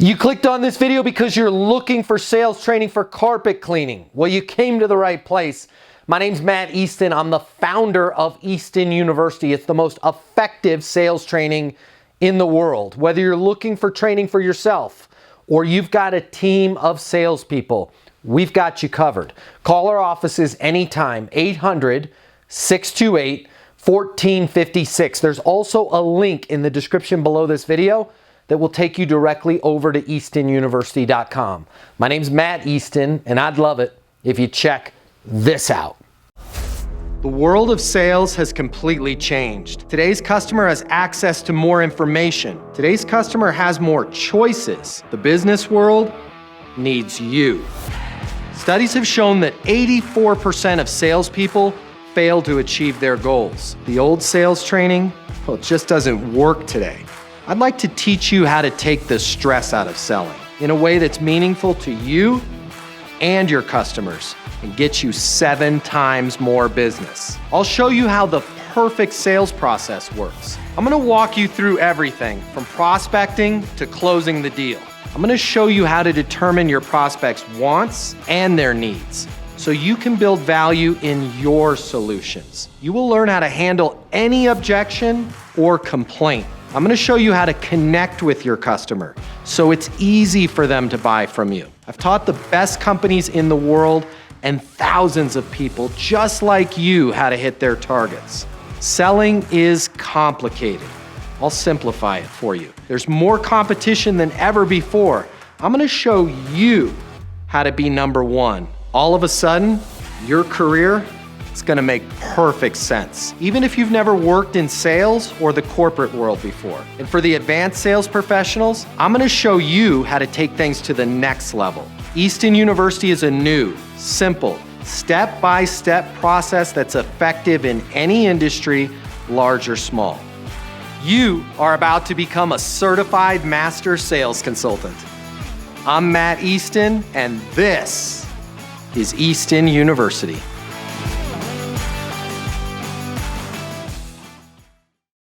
You clicked on this video because you're looking for sales training for carpet cleaning. Well, you came to the right place. My name's Matt Easton. I'm the founder of Easton University. It's the most effective sales training in the world. Whether you're looking for training for yourself or you've got a team of salespeople, we've got you covered. Call our offices anytime, 800-628-1456. There's also a link in the description below this video that will take you directly over to eastonuniversity.com. My name's Matt Easton, and I'd love it if you check this out. The world of sales has completely changed. Today's customer has access to more information. Today's customer has more choices. The business world needs you. Studies have shown that 84% of salespeople fail to achieve their goals. The old sales training, well, it just doesn't work today. I'd like to teach you how to take the stress out of selling in a way that's meaningful to you and your customers and get you 7 times more business. I'll show you how the perfect sales process works. I'm gonna walk you through everything from prospecting to closing the deal. I'm gonna show you how to determine your prospects' wants and their needs so you can build value in your solutions. You will learn how to handle any objection or complaint. I'm gonna show you how to connect with your customer so it's easy for them to buy from you. I've taught the best companies in the world and thousands of people just like you how to hit their targets. Selling is complicated. I'll simplify it for you. There's more competition than ever before. I'm gonna show you how to be number one. All of a sudden, your career, it's gonna make perfect sense, even if you've never worked in sales or the corporate world before. And for the advanced sales professionals, I'm gonna show you how to take things to the next level. Easton University is a new, simple, step-by-step process that's effective in any industry, large or small. You are about to become a certified master sales consultant. I'm Matt Easton, and this is Easton University.